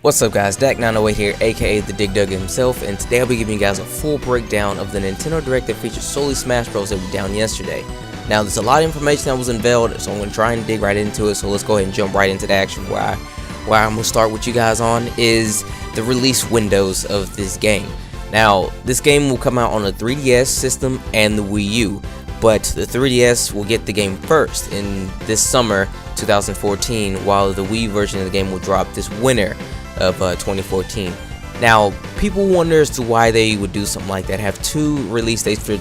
What's up guys, Dak908 here, aka the Dig Dug himself, and today I'll be giving you guys a full breakdown of the Nintendo Direct that featured solely Smash Bros. That was down yesterday. Now there's a lot of information that was unveiled, so I'm going to try and dig right into it, so let's go ahead and jump right into the action. Where I'm going to start with you guys on is the release windows of this game. Now, this game will come out on the 3DS system and the Wii U, but the 3DS will get the game first in this summer 2014, while the Wii version of the game will drop this winter of 2014. Now, people wonder as to why they would do something like that, have two release dates for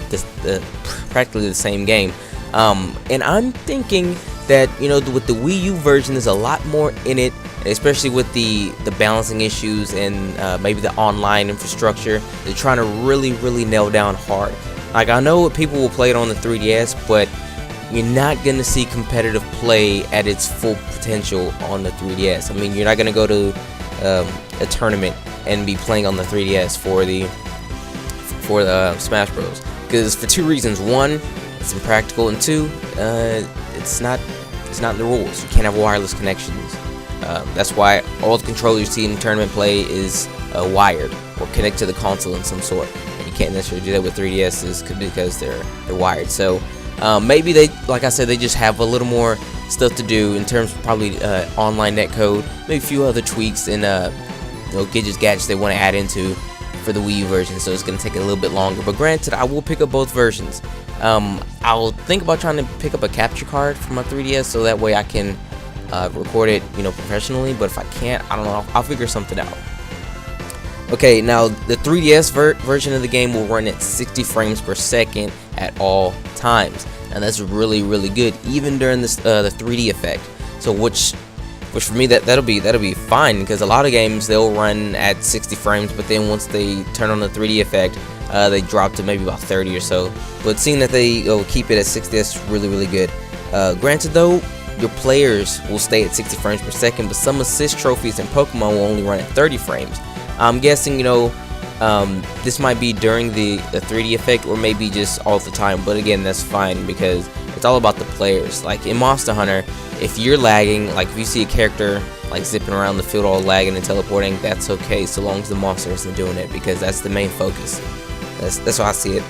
practically the same game. And I'm thinking that, you know, with the Wii U version, there's a lot more in it, especially with the balancing issues and maybe the online infrastructure. They're trying to really nail down hard. Like, I know people will play it on the 3DS, but you're not going to see competitive play at its full potential on the 3DS. I mean, you're not going to go to a tournament and be playing on the 3DS for the Smash Bros. Because for two reasons: one, it's impractical, and two, it's not in the rules. You can't have wireless connections. That's why all the controllers you see in tournament play is wired or connect to the console in some sort. And you can't necessarily do that with 3DSs because they're wired. So maybe they, like I said, they just have a little more stuff to do in terms of probably online netcode, maybe a few other tweaks and gadgets they want to add into for the Wii U version. So it's going to take a little bit longer. But granted, I will pick up both versions. I'll think about trying to pick up a capture card for my 3DS so that way I can record it, professionally. But if I can't, I don't know. I'll figure something out. Okay, now the 3DS version of the game will run at 60 frames per second at all times, and that's really good, even during this the 3D effect. So which for me that'll be fine, because a lot of games they'll run at 60 frames, but then once they turn on the 3D effect, they drop to maybe about 30 or so. But seeing that they keep it at 60, that's really good. Granted though, your players will stay at 60 frames per second, but some assist trophies in Pokemon will only run at 30 frames. I'm guessing, this might be during the 3D effect, or maybe just all the time, but again, that's fine because it's all about the players. Like in Monster Hunter, if you're lagging, like if you see a character like zipping around the field all lagging and teleporting, that's okay so long as the monster isn't doing it, because that's the main focus. That's how I see it.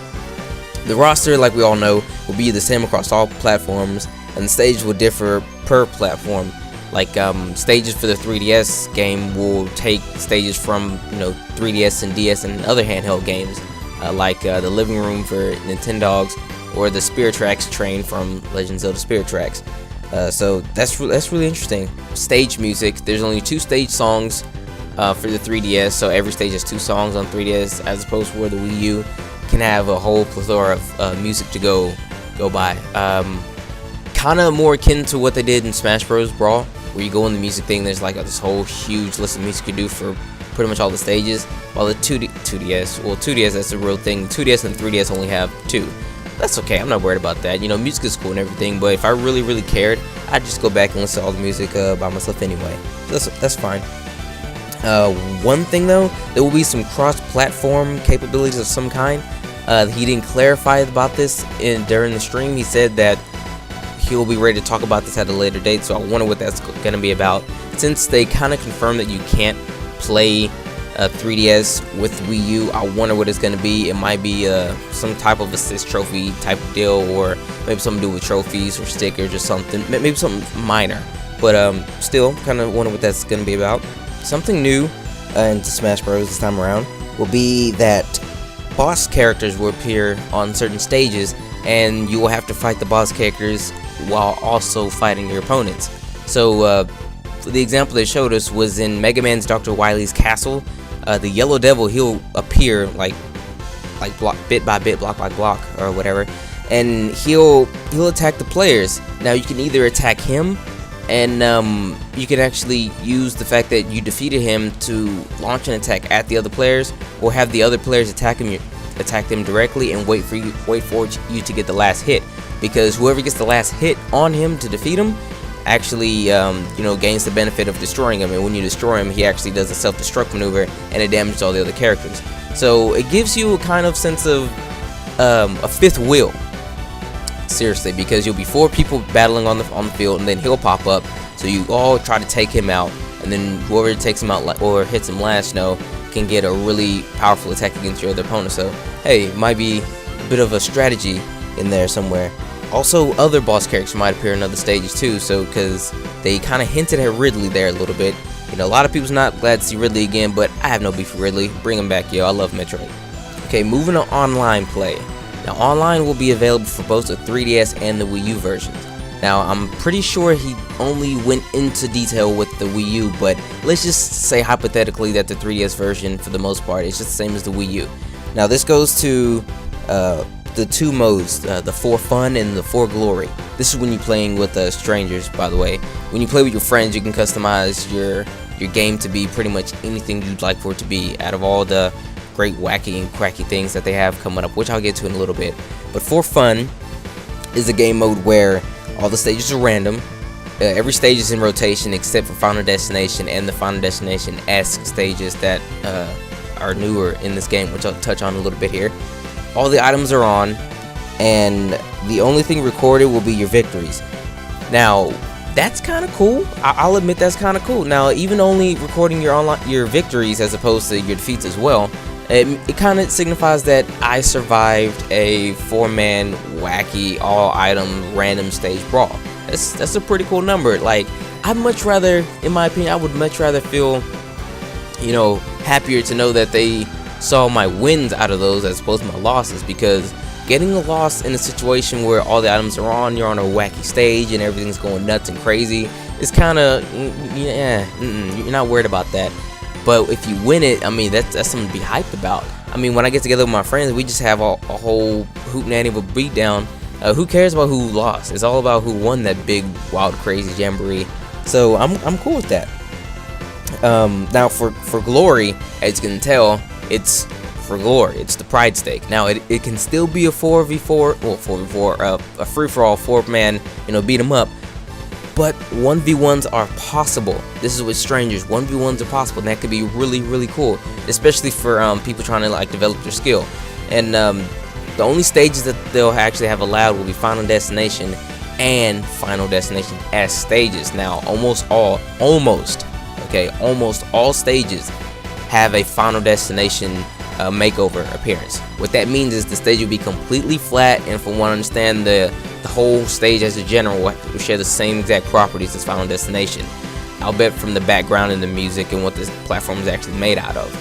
The roster, like we all know, will be the same across all platforms, and the stage will differ per platform. Like stages for the 3DS game will take stages from 3DS and DS and other handheld games, like the living room for Nintendogs, or the Spirit Tracks train from Legend of Zelda Spirit Tracks. So that's really interesting. Stage music: there's only 2 stage songs for the 3DS, so every stage has 2 songs on 3DS, as opposed to where the Wii U can have a whole plethora of music to go by. Kind of more akin to what they did in Smash Bros. Brawl, where you go in the music thing, there's like this whole huge list of music you do for pretty much all the stages, while the 2DS, that's a real thing. 2DS and 3DS only have 2. That's okay, I'm not worried about that. Music is cool and everything, but if I really cared, I'd just go back and listen to all the music by myself anyway. That's fine. One thing though, there will be some cross-platform capabilities of some kind. He didn't clarify about this during the stream. He said that he'll be ready to talk about this at a later date, so I wonder what that's going to be about. Since they kind of confirmed that you can't play 3DS with Wii U, I wonder what it's going to be. It might be some type of assist trophy type of deal, or maybe something to do with trophies or stickers or something. Maybe something minor, but still kind of wonder what that's going to be about. Something new into Smash Bros. This time around will be that boss characters will appear on certain stages, and you will have to fight the boss characters while also fighting your opponents. So the example they showed us was in Mega Man's Dr. Wily's castle. The Yellow Devil, he'll appear like bit by bit, block by block, or whatever, and he'll attack the players. Now you can either attack him, and you can actually use the fact that you defeated him to launch an attack at the other players, or have the other players attack them directly and wait for you to get the last hit, because whoever gets the last hit on him to defeat him actually gains the benefit of destroying him, and when you destroy him, he actually does a self-destruct maneuver and it damages all the other characters. So it gives you a kind of sense of a fifth wheel, seriously, because you'll be 4 people battling on the field, and then he'll pop up, so you all try to take him out, and then whoever takes him out or hits him last, can get a really powerful attack against your other opponent. So hey, might be a bit of a strategy in there somewhere. Also, other boss characters might appear in other stages too, so because they kind of hinted at Ridley there a little bit. A lot of people's not glad to see Ridley again, but I have no beef with Ridley. Bring him back, yo. I love Metroid. Okay, moving to online play. Now, online will be available for both the 3DS and the Wii U versions. Now, I'm pretty sure he only went into detail with the Wii U, but let's just say hypothetically that the 3DS version, for the most part, is just the same as the Wii U. Now, this goes to the two modes, the For Fun and the For Glory. This is when you're playing with strangers, by the way. When you play with your friends, you can customize your game to be pretty much anything you'd like for it to be, out of all the great wacky and cracky things that they have coming up, which I'll get to in a little bit. But For Fun is a game mode where all the stages are random. Every stage is in rotation except for Final Destination and the Final Destination-esque stages that are newer in this game, which I'll touch on a little bit here. All the items are on, and the only thing recorded will be your victories. Now, that's kind of cool. I'll admit that's kind of cool. Now, even only recording your victories as opposed to your defeats as well, it kind of signifies that I survived a 4-man wacky all-item random stage brawl. That's a pretty cool number. Like, I'd much rather, in my opinion, I would much rather feel, happier to know that they saw my wins out of those as opposed to my losses, because getting a loss in a situation where all the items are on, you're on a wacky stage and everything's going nuts and crazy, is kind of, you're not worried about that. But if you win it, I mean, that's something to be hyped about. I mean, when I get together with my friends, we just have a whole hootenanny of a beatdown. Who cares about who lost? It's all about who won that big, wild, crazy jamboree. So I'm cool with that. Now for Glory, as you can tell, it's for Glory. It's the Pride Stake. Now it can still be a 4v4, well 4v4, a free-for-all 4-man, beat 'em up. But 1v1s are possible. This is with strangers. 1v1s are possible, and that could be really, really cool, especially for people trying to develop their skill. And the only stages that they'll actually have allowed will be Final Destination and Final Destination S stages. Now, almost all stages have a Final Destination makeover appearance. What that means is the stage will be completely flat, and from what I understand, the whole stage as a general will share the same exact properties as Final Destination. I'll bet from the background and the music and what this platform is actually made out of.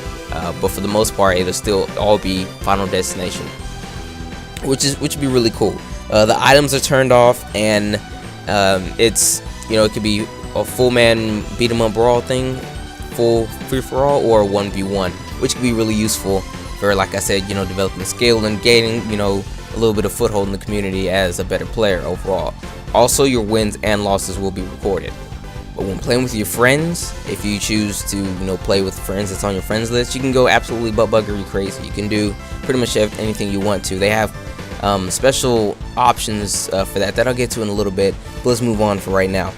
But for the most part, it'll still all be Final Destination, which would be really cool. The items are turned off, and it's it could be a full man beat 'em up brawl thing, full free for all, or a 1v1, which could be really useful for, like I said, developing skill and gaining a little bit of foothold in the community as a better player overall. Also, your wins and losses will be recorded. But when playing with your friends, if you choose to play with friends that's on your friends list, you can go absolutely butt-buggery crazy. You can do pretty much anything you want to. They have special options for that I'll get to in a little bit, but let's move on for right now.